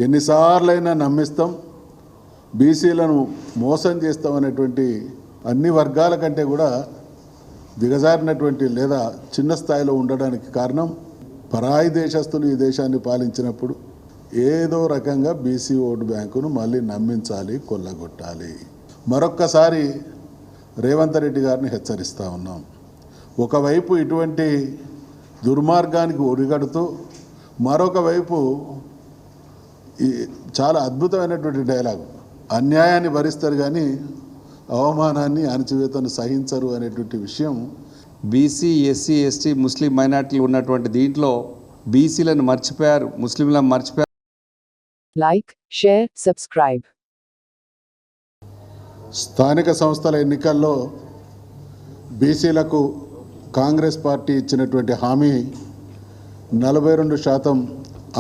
ఎన్నిసార్లైనా నమ్మిస్తాం, బీసీలను మోసం చేస్తామనేటువంటి అన్ని వర్గాల కంటే కూడా దిగజారినటువంటి లేదా చిన్న స్థాయిలో ఉండడానికి కారణం పరాయి దేశస్తులు ఈ దేశాన్ని పాలించినప్పుడు ఏదో రకంగా బీసీ ఓటు బ్యాంకును మళ్ళీ నమ్మించాలి, కొల్లగొట్టాలి. మరొక్కసారి రేవంత్ రెడ్డి గారిని హెచ్చరిస్తూ ఉన్నాం. ఒకవైపు ఇటువంటి దుర్మార్గానికి ఒడిగడుతూ మరొక వైపు చాలా అద్భుతమైనటువంటి డైలాగ్, అన్యాయాన్ని భరిస్తారు కానీ అవమానాన్ని అణచివేతను సహించరు అనేటువంటి విషయం. బీసీ, ఎస్సీ, ఎస్టీ, ముస్లిం మైనార్టీలు ఉన్నటువంటి దీంట్లో బీసీలను మర్చిపోయారు, ముస్లింలను మర్చిపోయారు. Like, share, subscribe. స్థానిక సంస్థల ఎన్నికల్లో బీసీలకు కాంగ్రెస్ పార్టీ ఇచ్చినటువంటి హామీ 42%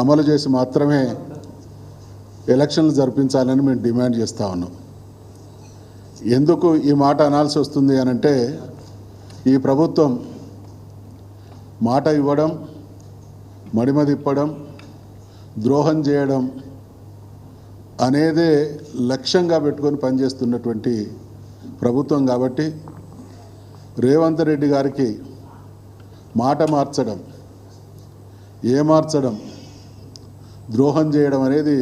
అమలు చేసి మాత్రమే ఎలక్షన్లు జరిపించాలని మేము డిమాండ్ చేస్తూ ఉన్నాం. ఎందుకు ఈ మాట అనాల్సి వస్తుంది అనంటే, ఈ ప్రభుత్వం మాట ఇవ్వడం, మడిమ తిప్పడం, ద్రోహం చేయడం అనేదే లక్ష్యంగా పెట్టుకొని పనిచేస్తున్నటువంటి ప్రభుత్వం కాబట్టి రేవంత్ రెడ్డి గారికి మాట మార్చడం, ఏమార్చడం, ద్రోహం చేయడం అనేది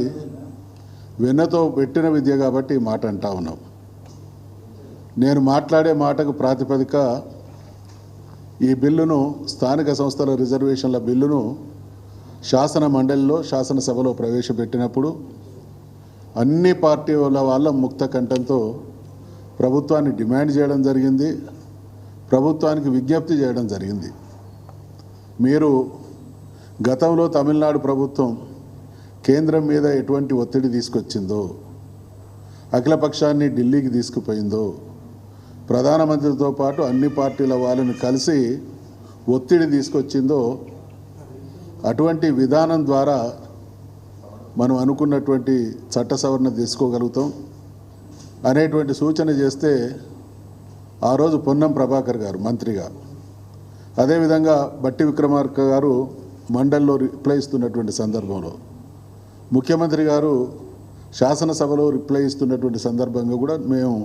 వెన్నతో పెట్టిన విద్య కాబట్టి ఈ మాట అంటా ఉన్నాం. నేను మాట్లాడే మాటకు ప్రాతిపదిక ఈ బిల్లును, స్థానిక సంస్థల రిజర్వేషన్ల బిల్లును శాసన మండలిలో, శాసనసభలో ప్రవేశపెట్టినప్పుడు అన్ని పార్టీల వాళ్ళ ముక్త కంఠంతో ప్రభుత్వాన్ని డిమాండ్ చేయడం జరిగింది, ప్రభుత్వానికి విజ్ఞప్తి చేయడం జరిగింది. మీరు గతంలో తమిళనాడు ప్రభుత్వం కేంద్రం మీద ఎటువంటి ఒత్తిడి తీసుకొచ్చిందో, అఖిలపక్షాన్ని ఢిల్లీకి తీసుకుపోయిందో, ప్రధానమంత్రితో పాటు అన్ని పార్టీల వాళ్ళని కలిసి ఒత్తిడి తీసుకొచ్చిందో, అటువంటి విధానం ద్వారా మనం అనుకున్నటువంటి చట్ట సవరణ తీసుకోగలుగుతాం అనేటువంటి సూచన చేస్తే ఆ రోజు పొన్నం ప్రభాకర్ గారు మంత్రిగా, అదేవిధంగా బట్టి విక్రమార్క గారు మండలిలో రిప్లై ఇస్తున్నటువంటి సందర్భంలో, ముఖ్యమంత్రి గారు శాసనసభలో రిప్లై ఇస్తున్నటువంటి సందర్భంగా కూడా మేము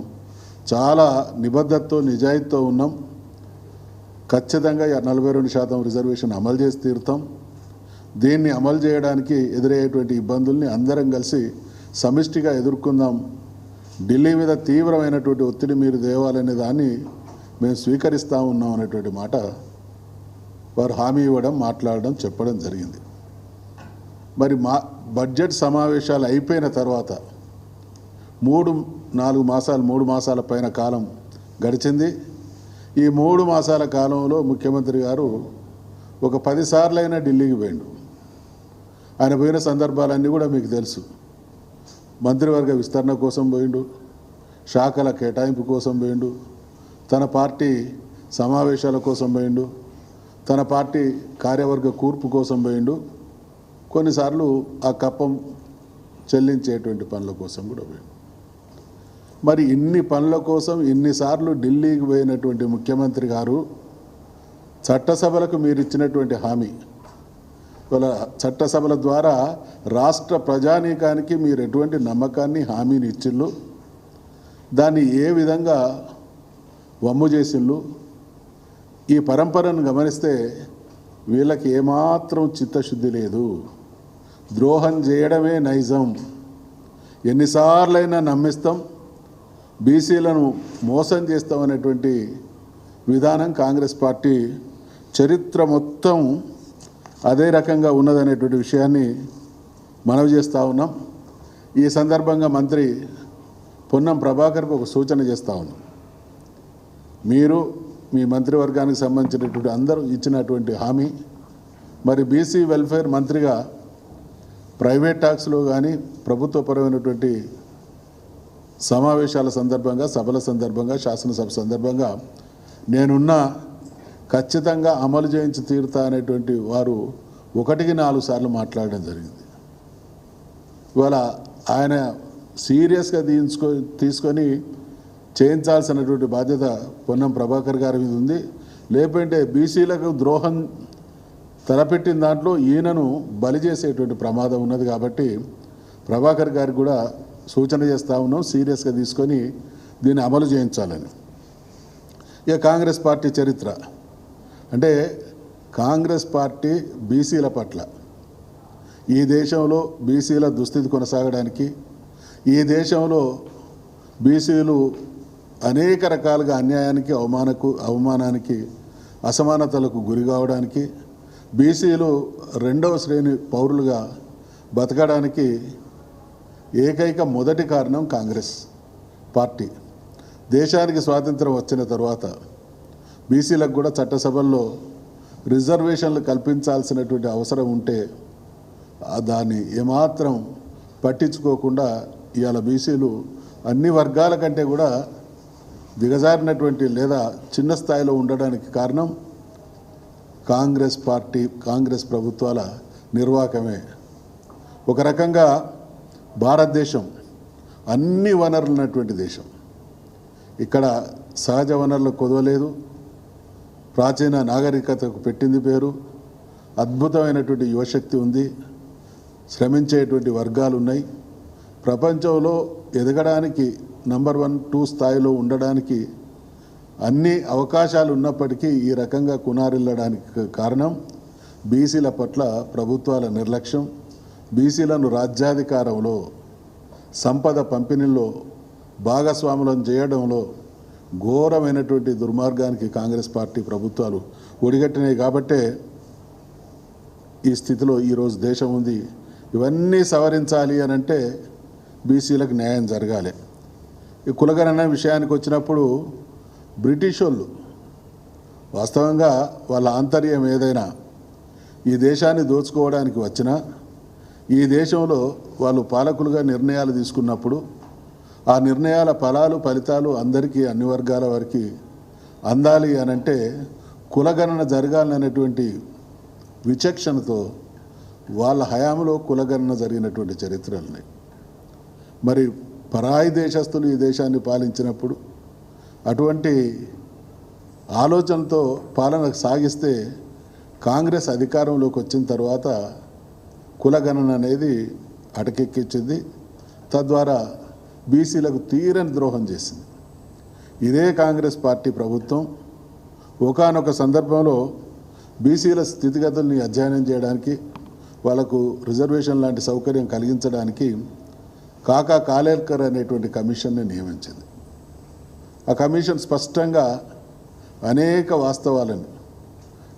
చాలా నిబద్ధతతో, నిజాయితీతో ఉన్నాం. ఖచ్చితంగా 42% రిజర్వేషన్ అమలు చేసి తీరుతాం. దీన్ని అమలు చేయడానికి ఎదురయ్యేటువంటి ఇబ్బందుల్ని అందరం కలిసి సమిష్టిగా ఎదుర్కొందాం. ఢిల్లీ మీద తీవ్రమైనటువంటి ఒత్తిడి మీరు తేవాలనే దాన్ని మేము స్వీకరిస్తూ ఉన్నాం అనేటువంటి మాట వారు హామీ ఇవ్వడం, మాట్లాడడం, చెప్పడం జరిగింది. మరి బడ్జెట్ సమావేశాలు అయిపోయిన తర్వాత 3 మాసాల పైన కాలం గడిచింది. ఈ 3 మాసాల కాలంలో ముఖ్యమంత్రి గారు ఒక 10 సార్లైనా ఢిల్లీకి పోయిండు. ఆయన పోయిన సందర్భాలన్నీ కూడా మీకు తెలుసు. మంత్రివర్గ విస్తరణ కోసం పోయిండు, శాఖల కేటాయింపు కోసం పోయిండు, తన పార్టీ సమావేశాల కోసం పోయిండు, తన పార్టీ కార్యవర్గ కూర్పు కోసం పోయిండు, కొన్నిసార్లు ఆ కప్పం చెల్లించేటువంటి పనుల కోసం కూడా పోయిండు. మరి ఇన్ని పనుల కోసం ఇన్నిసార్లు ఢిల్లీకి పోయినటువంటి ముఖ్యమంత్రి గారు చట్టసభలకు మీరు ఇచ్చినటువంటి హామీ, వాళ్ళ చట్టసభల ద్వారా రాష్ట్ర ప్రజానీకానికి మీరు ఎటువంటి నమ్మకాన్ని, హామీని ఇచ్చిళ్ళు, దాన్ని ఏ విధంగా వమ్ము చేసిళ్ళు, ఈ పరంపరను గమనిస్తే వీళ్ళకి ఏమాత్రం చిత్తశుద్ధి లేదు. ద్రోహం చేయడమే నైజం. ఎన్నిసార్లైనా నమ్మిస్తాం, బీసీలను మోసం చేస్తామనేటువంటి విధానం కాంగ్రెస్ పార్టీ చరిత్ర మొత్తం అదే రకంగా ఉన్నదనేటువంటి విషయాన్ని మనవి చేస్తూ ఉన్నాం. ఈ సందర్భంగా మంత్రి పొన్నం ప్రభాకర్కు ఒక సూచన చేస్తూ ఉన్నాం. మీరు మీ మంత్రివర్గానికి సంబంధించినటువంటి అందరూ ఇచ్చినటువంటి హామీ, మరి బీసీ వెల్ఫేర్ మంత్రిగా ప్రైవేట్ టాక్స్లో కానీ ప్రభుత్వపరమైనటువంటి సమావేశాల సందర్భంగా, సభల సందర్భంగా, శాసనసభ సందర్భంగా నేనున్నా ఖచ్చితంగా అమలు చేయించి తీరుతా అనేటువంటి వారు 1-4 సార్లు మాట్లాడడం జరిగింది. ఇవాళ ఆయన సీరియస్గా తీసుకొని చేయించాల్సినటువంటి బాధ్యత పొన్నం ప్రభాకర్ గారి మీద ఉంది. లేకుంటే బీసీలకు ద్రోహం తలపెట్టిన దాంట్లో ఈయనను బలి చేసేటువంటి ప్రమాదం ఉన్నది. కాబట్టి ప్రభాకర్ గారికి కూడా సూచన చేస్తూ ఉన్నాం, సీరియస్గా తీసుకొని దీన్ని అమలు చేయించాలని. ఇక కాంగ్రెస్ పార్టీ చరిత్ర అంటే కాంగ్రెస్ పార్టీ బీసీల పట్ల, ఈ దేశంలో బీసీల దుస్థితి కొనసాగడానికి, ఈ దేశంలో బీసీలు అనేక రకాలుగా అన్యాయానికి, అవమానానికి, అసమానతలకు గురి కావడానికి, బీసీలు రెండవ శ్రేణి పౌరులుగా బతకడానికి ఏకైక మొదటి కారణం కాంగ్రెస్ పార్టీ. దేశానికి స్వాతంత్రం వచ్చిన తర్వాత బీసీలకు కూడా చట్టసభల్లో రిజర్వేషన్లు కల్పించాల్సినటువంటి అవసరం ఉంటే దాన్ని ఏమాత్రం పట్టించుకోకుండా ఇవాళ బీసీలు అన్ని వర్గాల కంటే కూడా దిగజారినటువంటి లేదా చిన్న స్థాయిలో ఉండడానికి కారణం కాంగ్రెస్ పార్టీ, కాంగ్రెస్ ప్రభుత్వాల నిర్వాహకమే. ఒక రకంగా భారతదేశం అన్ని వనరులు ఉన్నటువంటి దేశం. ఇక్కడ సహజ వనరులకు కొదవలేదు. ప్రాచీన నాగరికతకు పెట్టింది పేరు. అద్భుతమైనటువంటి యువశక్తి ఉంది. శ్రమించేటువంటి వర్గాలు ఉన్నాయి. ప్రపంచంలో ఎదగడానికి నంబర్ 1, 2 స్థాయిలో ఉండడానికి అన్ని అవకాశాలు ఉన్నప్పటికీ ఈ రకంగా కునారిల్లడానికి కారణం బీసీల పట్ల ప్రభుత్వాల నిర్లక్ష్యం, బీసీలను రాజ్యాధికారంలో, సంపద పంపిణీలో భాగస్వాములను చేయడంలో ఘోరమైనటువంటి దుర్మార్గానికి కాంగ్రెస్ పార్టీ ప్రభుత్వాలు ఒడిగట్టినాయి. కాబట్టే ఈ స్థితిలో ఈరోజు దేశం ఉంది. ఇవన్నీ సవరించాలి అని అంటే బీసీలకు న్యాయం జరగాలి. ఈ కులగణన విషయానికి వచ్చినప్పుడు బ్రిటిష్ వాళ్ళు వాస్తవంగా వాళ్ళ ఆంతర్యం ఏదైనా ఈ దేశాన్ని దోచుకోవడానికి వచ్చినా, ఈ దేశంలో వాళ్ళు పాలకులుగా నిర్ణయాలు తీసుకున్నప్పుడు ఆ నిర్ణయాల ఫలితాలు అందరికీ, అన్ని వర్గాల వారికి అందాలి అనంటే కులగణన జరగాలనేటువంటి విచక్షణతో వాళ్ళ హయాంలో కులగణన జరిగినటువంటి చరిత్రలు ఉన్నాయి. మరి పరాయి దేశస్తులు ఈ దేశాన్ని పాలించినప్పుడు అటువంటి ఆలోచనతో పాలన సాగిస్తే కాంగ్రెస్ అధికారంలోకి వచ్చిన తర్వాత కులగణన అనేది అటకెక్కించింది. తద్వారా బీసీలకు తీరని ద్రోహం చేసింది. ఇదే కాంగ్రెస్ పార్టీ ప్రభుత్వం ఒకానొక సందర్భంలో బీసీల స్థితిగతుల్ని అధ్యయనం చేయడానికి, వాళ్లకు రిజర్వేషన్ లాంటి సౌకర్యం కలిగించడానికి కాకా కాలేకర్ అనేటువంటి కమిషన్ని నియమించింది. ఆ కమిషన్ స్పష్టంగా అనేక వాస్తవాలను,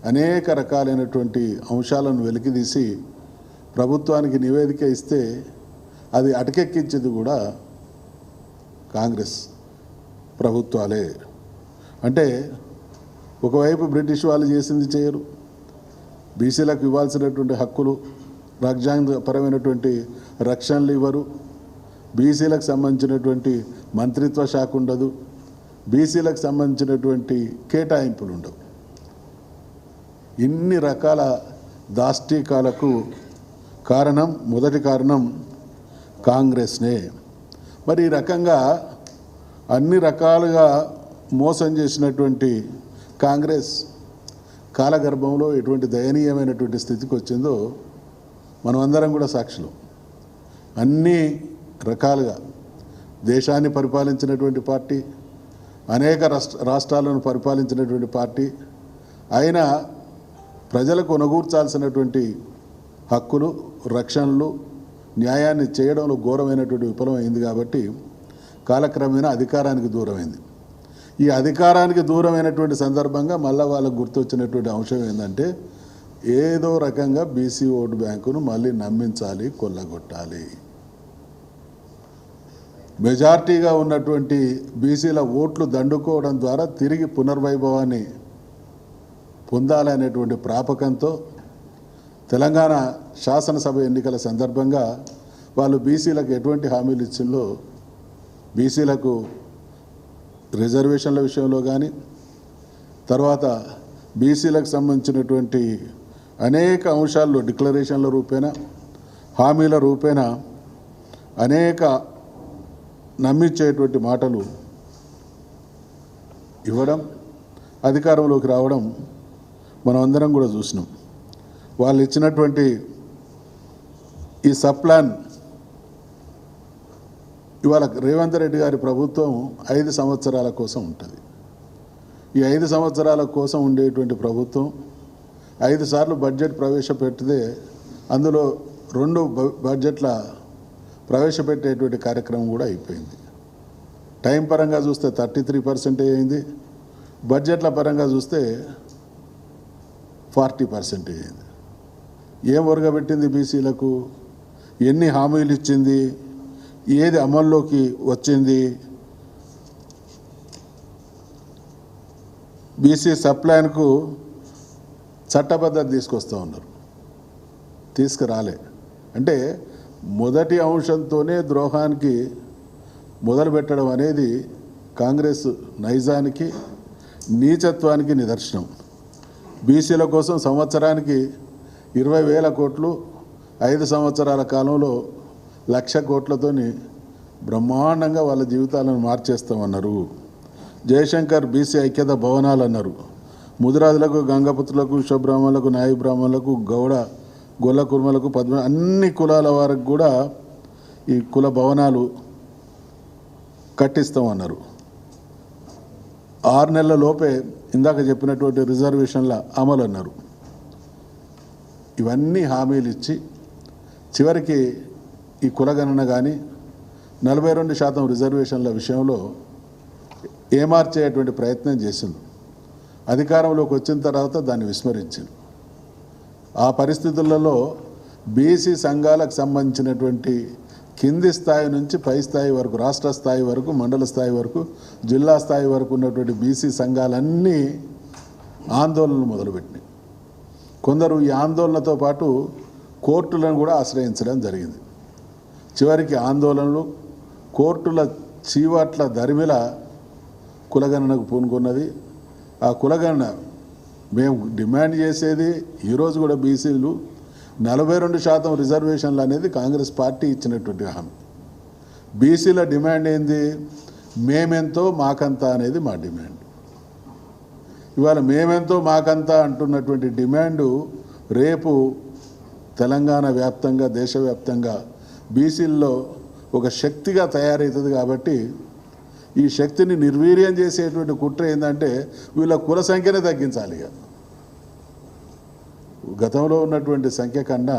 అనేక రకాలైనటువంటి అంశాలను వెలికితీసి ప్రభుత్వానికి నివేదిక ఇస్తే అది అటకెక్కించింది కూడా కాంగ్రెస్ ప్రభుత్వాలే. అంటే ఒకవైపు బ్రిటిష్ వాళ్ళు చేసింది చేయరు, బీసీలకు ఇవ్వాల్సినటువంటి హక్కులు, రాజ్యాంగపరమైనటువంటి రక్షణలు ఇవ్వరు, బీసీలకు సంబంధించినటువంటి మంత్రిత్వ శాఖ ఉండదు, బీసీలకు సంబంధించినటువంటి కేటాయింపులు ఉండవు. ఇన్ని రకాల దాష్టీకాలకు కారణం, మొదటి కారణం కాంగ్రెస్నే. మరి ఈ రకంగా అన్ని రకాలుగా మోసం చేసినటువంటి కాంగ్రెస్ కాలగర్భంలో ఎటువంటి దయనీయమైనటువంటి స్థితికి వచ్చిందో మనమందరం కూడా సాక్షులు. అన్ని రకాలుగా దేశాన్ని పరిపాలించినటువంటి పార్టీ, అనేక రాష్ట్రాలను పరిపాలించినటువంటి పార్టీ అయినా ప్రజలకు ఒనగూర్చాల్సినటువంటి హక్కులు, రక్షణలు, న్యాయాన్ని చేయడంలో ఘోరమైనటువంటి విఫలమైంది. కాబట్టి కాలక్రమేణా అధికారానికి దూరమైంది. ఈ అధికారానికి దూరమైనటువంటి సందర్భంగా మళ్ళీ వాళ్ళకు గుర్తొచ్చినటువంటి అంశం ఏంటంటే ఏదో రకంగా బీసీ ఓటు బ్యాంకును మళ్ళీ నమ్మించాలి, కొల్లగొట్టాలి. మెజార్టీగా ఉన్నటువంటి బీసీల ఓట్లు దండుకోవడం ద్వారా తిరిగి పునర్వైభవాన్ని పొందాలనేటువంటి ప్రాపకంతో తెలంగాణ శాసనసభ ఎన్నికల సందర్భంగా వాళ్ళు బీసీలకు ఎటువంటి హామీలు ఇచ్చిందో, బీసీలకు రిజర్వేషన్ల విషయంలో కానీ, తర్వాత బీసీలకు సంబంధించినటువంటి అనేక అంశాల్లో డిక్లరేషన్ల రూపేణా, హామీల రూపేణా అనేక నమ్మించేటువంటి మాటలు ఇవ్వడం, అధికారంలోకి రావడం మనం అందరం కూడా చూసినాం. వాళ్ళు ఇచ్చినటువంటి ఈ సబ్ ప్లాన్ ఇవాళ రేవంత్ రెడ్డి గారి ప్రభుత్వం 5 సంవత్సరాల కోసం ఉంటుంది. ఈ 5 సంవత్సరాల కోసం ఉండేటువంటి ప్రభుత్వం 5 సార్లు బడ్జెట్ ప్రవేశపెడితే అందులో 2 బడ్జెట్ల ప్రవేశపెట్టేటువంటి కార్యక్రమం కూడా అయిపోయింది. టైం పరంగా చూస్తే 33% అయింది, బడ్జెట్ల పరంగా చూస్తే 40% అయింది. ఏం ఒరగబెట్టింది బీసీలకు, ఎన్ని హామీలు ఇచ్చింది, ఏది అమల్లోకి వచ్చింది? బీసీ సప్లాన్కు చట్టబద్ధత తీసుకొస్తూ ఉన్నారు, తీసుకురాలే. అంటే మొదటి అంశంతోనే ద్రోహానికి మొదలు పెట్టడం అనేది కాంగ్రెస్ నైజానికి నీచత్వానికి నిదర్శనం. బీసీల కోసం సంవత్సరానికి 20,000 కోట్లు, 5 సంవత్సరాల కాలంలో 1,00,000 కోట్లతోని బ్రహ్మాండంగా వాళ్ళ జీవితాలను మార్చేస్తామన్నారు. జయశంకర్ బీసీ ఐక్యత భవనాలు అన్నారు. ముదిరాజులకు, గంగపుత్రులకు, విశ్వబ్రాహ్మణులకు, నాయ బ్రాహ్మణులకు, గౌడ, గొల్ల కుర్మలకు, అన్ని కులాల వారికి కూడా ఈ కుల భవనాలు కట్టిస్తామన్నారు. 6 నెలల లోపే ఇందాక చెప్పినటువంటి రిజర్వేషన్ల అమలు అన్నారు. ఇవన్నీ హామీలు ఇచ్చి చివరికి ఈ కులగణన కానీ 42% రిజర్వేషన్ల విషయంలో ఏమార్చేటువంటి ప్రయత్నం చేసింది. అధికారంలోకి వచ్చిన తర్వాత దాన్ని విస్మరించింది. ఆ పరిస్థితులలో బీసీ సంఘాలకు సంబంధించినటువంటి కింది స్థాయి నుంచి పై స్థాయి వరకు, రాష్ట్ర స్థాయి వరకు, మండల స్థాయి వరకు, జిల్లా స్థాయి వరకు ఉన్నటువంటి బీసీ సంఘాలన్నీ ఆందోళనలు మొదలుపెట్టినాయి. కొందరు ఈ ఆందోళనతో పాటు కోర్టులను కూడా ఆశ్రయించడం జరిగింది. చివరికి ఆందోళనలు, కోర్టుల చీవాట్ల దరిమిల కులగణనకు పూనుకున్నది. ఆ కులగణన మేము డిమాండ్ చేసేది ఈరోజు కూడా బీసీలు 42% రిజర్వేషన్లు అనేది కాంగ్రెస్ పార్టీ ఇచ్చినటువంటి హామీ. బీసీల డిమాండ్ ఏంది? మేమెంతో మాకంతా అనేది మా డిమాండ్. ఇవాళ మేమెంతో మాకంతా అంటున్నటువంటి డిమాండు రేపు తెలంగాణ వ్యాప్తంగా, దేశవ్యాప్తంగా బీసీల్లో ఒక శక్తిగా తయారవుతుంది. కాబట్టి ఈ శక్తిని నిర్వీర్యం చేసేటువంటి కుట్ర ఏంటంటే వీళ్ళ కుల సంఖ్యనే తగ్గించాలి. ఇక గతంలో ఉన్నటువంటి సంఖ్య కన్నా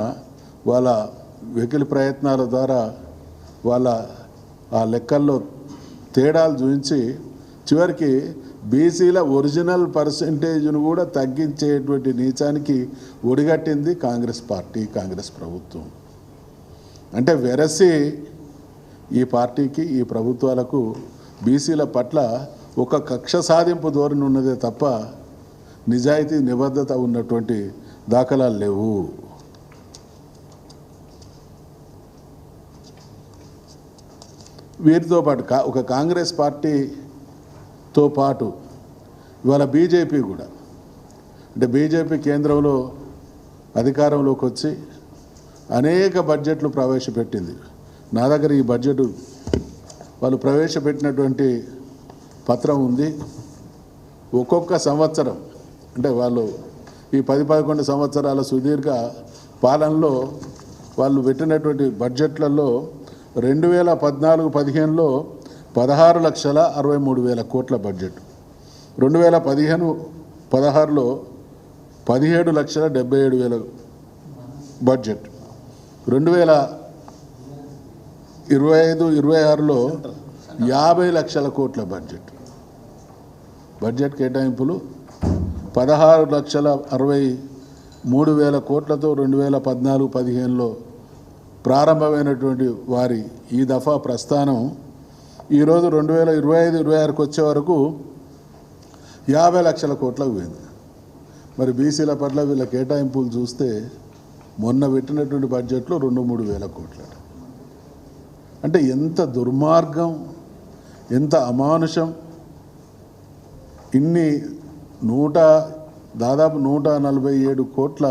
వాళ్ళ వెకిలి ప్రయత్నాల ద్వారా వాళ్ళ ఆ లెక్కల్లో తేడాలు చూపించి చివరికి బీసీల ఒరిజినల్ పర్సంటేజ్ను కూడా తగ్గించేటువంటి నీచానికి ఒడిగట్టింది కాంగ్రెస్ పార్టీ, కాంగ్రెస్ ప్రభుత్వం. అంటే వెరసి ఈ పార్టీకి, ఈ ప్రభుత్వాలకు బీసీల పట్ల ఒక కక్ష సాధింపు ధోరణి ఉన్నదే తప్ప నిజాయితీ, నిబద్ధత ఉన్నటువంటి దాఖలాలు లేవు. వీరితో పాటు ఒక కాంగ్రెస్ పార్టీతో పాటు ఇవాళ బీజేపీ కూడా, అంటే బీజేపీ కేంద్రంలో అధికారంలోకి వచ్చి అనేక బడ్జెట్లు ప్రవేశపెట్టింది. నా దగ్గర ఈ బడ్జెట్ వాళ్ళు ప్రవేశపెట్టినటువంటి పత్రం ఉంది. ఒక్కొక్క సంవత్సరం అంటే వాళ్ళు ఈ 10-11 సంవత్సరాల సుదీర్ఘ పాలనలో వాళ్ళు పెట్టినటువంటి బడ్జెట్లలో 2014-15లో 16,63,000 కోట్ల బడ్జెట్, 2015-16లో 17,77,000 బడ్జెట్, 2025-26లో 50 లక్షల కోట్ల బడ్జెట్. బడ్జెట్ కేటాయింపులు 16,63,000 కోట్లతో 2014-15లో ప్రారంభమైనటువంటి వారి ఈ దఫా ప్రస్థానం ఈరోజు 2025-26కు వచ్చే వరకు 50 లక్షల కోట్లకు పోయింది. మరి బీసీల పట్ల వీళ్ళ కేటాయింపులు చూస్తే మొన్న పెట్టినటువంటి బడ్జెట్లో 2-3 వేల కోట్ల. అంటే ఎంత దుర్మార్గం, ఎంత అమానుషం. ఇన్ని దాదాపు 147 కోట్ల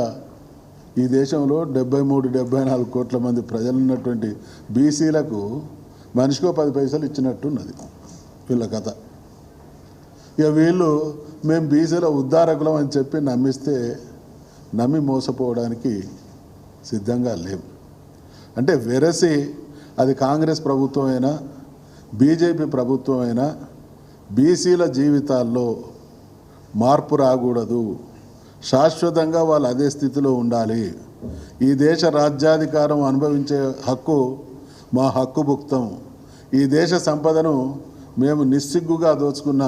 ఈ దేశంలో 73-74 కోట్ల మంది ప్రజలున్నటువంటి బీసీలకు మనిషికో 10 పైసలు ఇచ్చినట్టున్నది వీళ్ళ కథ. ఇక వీళ్ళు మేము బీసీల ఉద్ధారకులం అని చెప్పి నమ్మి మోసపోవడానికి సిద్ధంగా లేవు. అంటే వెరసి అది కాంగ్రెస్ ప్రభుత్వం అయినా బీజేపీ ప్రభుత్వం అయినా బీసీల జీవితాల్లో మార్పు రాకూడదు, శాశ్వతంగా వాళ్ళు అదే స్థితిలో ఉండాలి, ఈ దేశ రాజ్యాధికారం అనుభవించే హక్కు మా హక్కుభుక్తం, ఈ దేశ సంపదను మేము నిస్సిగ్గుగా దోచుకున్న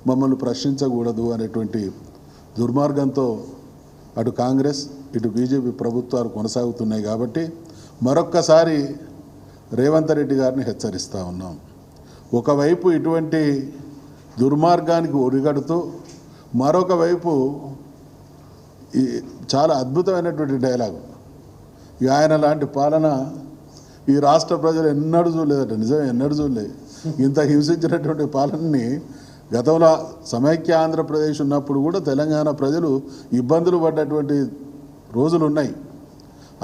మమ్మల్ని ప్రశ్నించకూడదు అనేటువంటి దుర్మార్గంతో అటు కాంగ్రెస్ ఇటు బీజేపీ ప్రభుత్వాలు కొనసాగుతున్నాయి. కాబట్టి మరొక్కసారి రేవంత్ రెడ్డి గారిని హెచ్చరిస్తూ ఉన్నాం. ఒకవైపు ఇటువంటి దుర్మార్గానికి ఒడిగడుతూ మరొక వైపు ఈ చాలా అద్భుతమైనటువంటి డైలాగు, ఇక ఆయన లాంటి పాలన ఈ రాష్ట్ర ప్రజలు ఎన్నడూ చూడలేదట. నిజమే, ఎన్నడూ చూడలేదు. ఇంత హింసించినటువంటి పాలనని గతంలో సమైక్య ఆంధ్రప్రదేశ్ ఉన్నప్పుడు కూడా తెలంగాణ ప్రజలు ఇబ్బందులు పడ్డటువంటి రోజులు ఉన్నాయి,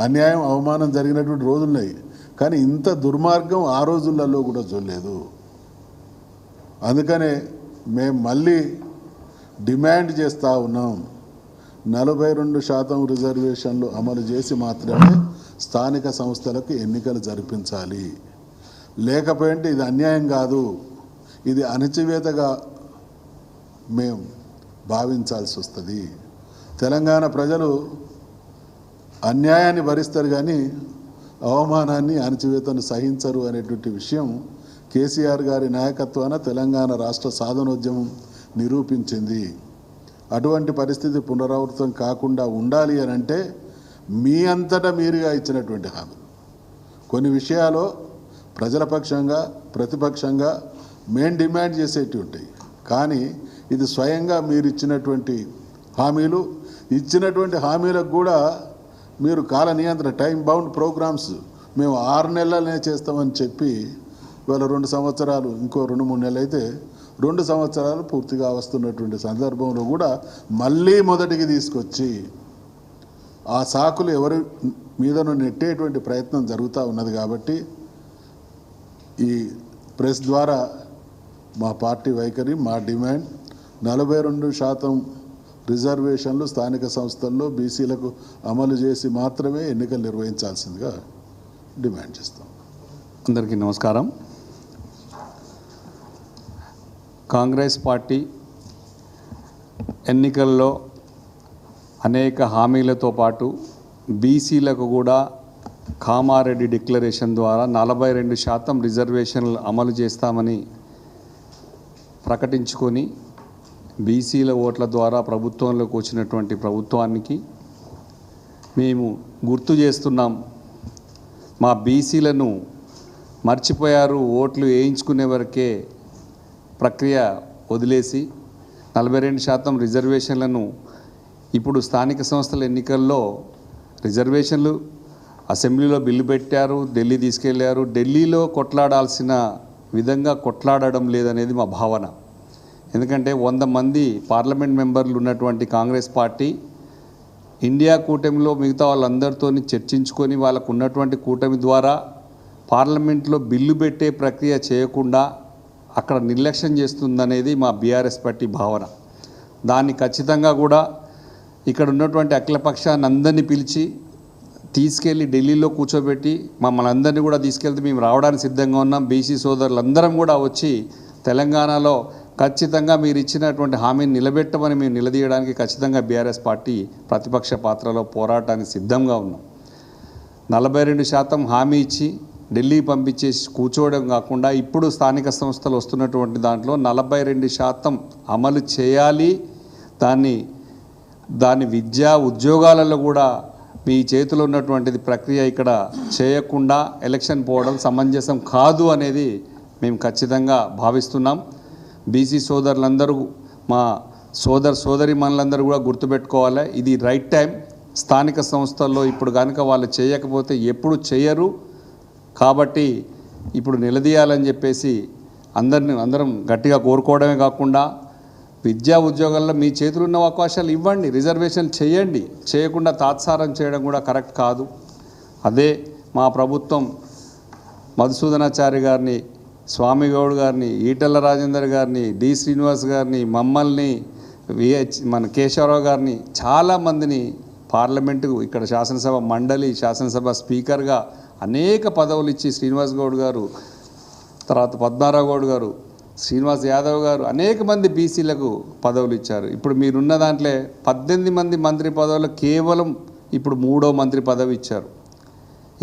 అన్యాయం అవమానం జరిగినటువంటి రోజులు ఉన్నాయి. కానీ ఇంత దుర్మార్గం ఆ రోజులలో కూడా చూడలేదు. అందుకనే మేము మళ్ళీ డిమాండ్ చేస్తూ ఉన్నాం, 42% రిజర్వేషన్లు అమలు చేసి మాత్రమే స్థానిక సంస్థలకు ఎన్నికలు జరిపించాలి. లేకపోతే ఇది అన్యాయం కాదు, ఇది అణచివేతగా మేము భావించాల్సి వస్తుంది. తెలంగాణ ప్రజలు అన్యాయాన్ని భరిస్తారు కానీ అవమానాన్ని అణచివేతను సహించరు అనేటువంటి విషయం కేసీఆర్ గారి నాయకత్వాన తెలంగాణ రాష్ట్ర సాధనోద్యమం నిరూపించింది. అటువంటి పరిస్థితి పునరావృతం కాకుండా ఉండాలి అని అంటే మీ అంతటా మీరుగా ఇచ్చినటువంటి హామీ కొన్ని విషయాలు ప్రజల పక్షంగా ప్రతిపక్షంగా మేము డిమాండ్ చేసేటివి ఉంటాయి. కానీ ఇది స్వయంగా మీరు ఇచ్చినటువంటి హామీలు, ఇచ్చినటువంటి హామీలకు కూడా మీరు కాల నియంత్రణ టైం బౌండ్ ప్రోగ్రామ్స్ మేము 6 నెలలనే చేస్తామని చెప్పి ఇవాళ 2 సంవత్సరాలు, ఇంకో 2-3 నెలలు అయితే 2 సంవత్సరాలు పూర్తిగా వస్తున్నటువంటి సందర్భంలో కూడా మళ్ళీ మొదటికి తీసుకొచ్చి ఆ సాకులు ఎవరి మీదను నెట్టేటువంటి ప్రయత్నం జరుగుతూ ఉన్నది. కాబట్టి ఈ ప్రెస్ ద్వారా మా పార్టీ వైఖరి, మా డిమాండ్ 42% రిజర్వేషన్లు స్థానిక సంస్థల్లో బీసీలకు అమలు చేసి మాత్రమే ఎన్నికలు నిర్వహించాల్సిందిగా డిమాండ్ చేస్తాం. అందరికీ నమస్కారం. కాంగ్రెస్ పార్టీ ఎన్నికల్లో అనేక హామీలతో పాటు బీసీలకు కూడా కామారెడ్డి డిక్లరేషన్ ద్వారా 42% రిజర్వేషన్లు అమలు చేస్తామని ప్రకటించుకొని బీసీల ఓట్ల ద్వారా ప్రభుత్వంలోకి వచ్చినటువంటి ప్రభుత్వానికి మేము గుర్తు చేస్తున్నాం, మా బీసీలను మర్చిపోయారు, ఓట్లు వేయించుకునే వరకే ప్రక్రియ వదిలేసి 42% రిజర్వేషన్లను ఇప్పుడు స్థానిక సంస్థల ఎన్నికల్లో రిజర్వేషన్లు అసెంబ్లీలో బిల్లు పెట్టారు, ఢిల్లీ తీసుకెళ్లారు. ఢిల్లీలో కొట్లాడాల్సిన విధంగా కొట్లాడడం లేదనేది మా భావన. ఎందుకంటే 100 మంది పార్లమెంట్ మెంబర్లు ఉన్నటువంటి కాంగ్రెస్ పార్టీ ఇండియా కూటమిలో మిగతా వాళ్ళందరితో చర్చించుకొని వాళ్ళకు ఉన్నటువంటి కూటమి ద్వారా పార్లమెంట్లో బిల్లు పెట్టే ప్రక్రియ చేయకుండా అక్కడ నిర్లక్ష్యం చేస్తుందనేది మా బీఆర్ఎస్ పార్టీ భావన. దాన్ని ఖచ్చితంగా కూడా ఇక్కడ ఉన్నటువంటి అఖిలపక్షాన్ని అందరినీ పిలిచి తీసుకెళ్ళి ఢిల్లీలో కూర్చోబెట్టి మమ్మల్ని అందరినీ కూడా తీసుకెళ్తే మేము రావడానికి సిద్ధంగా ఉన్నాం. బీసీ సోదరులందరం కూడా వచ్చి తెలంగాణలో ఖచ్చితంగా మీరు ఇచ్చినటువంటి హామీని నిలబెట్టమని మేము నిలదీయడానికి ఖచ్చితంగా బీఆర్ఎస్ పార్టీ ప్రతిపక్ష పాత్రలో పోరాటానికి సిద్ధంగా ఉన్నాం. 42% హామీ ఇచ్చి ఢిల్లీ పంపించేసి కూర్చోవడం కాకుండా ఇప్పుడు స్థానిక సంస్థలు వస్తున్నటువంటి దాంట్లో 42% అమలు చేయాలి. దాన్ని విద్యా ఉద్యోగాలలో కూడా మీ చేతిలో ఉన్నటువంటిది ప్రక్రియ ఇక్కడ చేయకుండా ఎలక్షన్ పోవడం సమంజసం కాదు అనేది మేము ఖచ్చితంగా భావిస్తున్నాం. బీసీ సోదరులందరూ, మా సోదరిమణులందరూ కూడా గుర్తుపెట్టుకోవాలి, ఇది రైట్ టైం. స్థానిక సంస్థల్లో ఇప్పుడు కనుక వాళ్ళు చేయకపోతే ఎప్పుడు చేయరు. కాబట్టి ఇప్పుడు నిలదీయాలని చెప్పేసి అందరం గట్టిగా కోరుకోవడమే కాకుండా విద్యా ఉద్యోగాల్లో మీ చేతులు ఉన్న అవకాశాలు ఇవ్వండి, రిజర్వేషన్ చేయండి. చేయకుండా తాత్సారం చేయడం కూడా కరెక్ట్ కాదు. అదే మా ప్రభుత్వం మధుసూదనాచారి గారిని, స్వామిగౌడ్ గారిని, ఈటెల రాజేందర్ గారిని, డి శ్రీనివాస్ గారిని, మమ్మల్ని, మన కేశవరావు గారిని, చాలామందిని పార్లమెంటు ఇక్కడ శాసనసభ మండలి, శాసనసభ స్పీకర్గా అనేక పదవులు ఇచ్చి శ్రీనివాస్ గౌడ్ గారు తర్వాత పద్మారావు గౌడ్ గారు, శ్రీనివాస్ యాదవ్ గారు, అనేక మంది బీసీలకు పదవులు ఇచ్చారు. ఇప్పుడు మీరున్న దాంట్లో 18 మంది మంత్రి పదవులు కేవలం ఇప్పుడు 3వ మంత్రి పదవి ఇచ్చారు.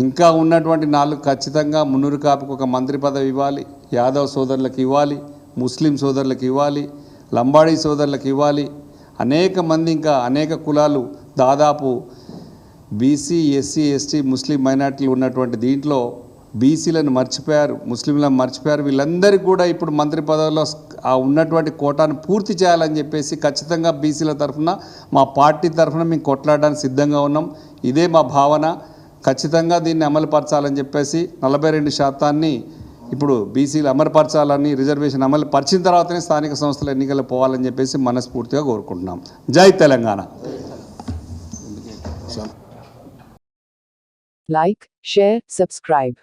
ఇంకా ఉన్నటువంటి 4 ఖచ్చితంగా మున్నూరు కాపుకు ఒక మంత్రి పదవి ఇవ్వాలి, యాదవ్ సోదరులకు ఇవ్వాలి, ముస్లిం సోదరులకు ఇవ్వాలి, లంబాడీ సోదరులకు ఇవ్వాలి. అనేక మంది ఇంకా అనేక కులాలు దాదాపు బీసీ, ఎస్సీ, ఎస్టీ, ముస్లిం మైనార్టీలు ఉన్నటువంటి దీంట్లో బీసీలను మర్చిపోయారు, ముస్లింలను మర్చిపోయారు. వీళ్ళందరికీ కూడా ఇప్పుడు మంత్రి పదవుల్లో ఆ ఉన్నటువంటి కోటాను పూర్తి చేయాలని చెప్పేసి ఖచ్చితంగా బీసీల తరఫున మా పార్టీ తరఫున మేము కొట్లాడడానికి సిద్ధంగా ఉన్నాం. ఇదే మా భావన. ఖచ్చితంగా దీన్ని అమలుపరచాలని చెప్పేసి 42% ఇప్పుడు బీసీలు అమలుపరచాలని, రిజర్వేషన్ అమలు పరిచిన తర్వాతనే స్థానిక సంస్థల ఎన్నికలు పోవాలని చెప్పేసి మనస్ఫూర్తిగా కోరుకుంటున్నాం. జై తెలంగాణ. Like, share, subscribe.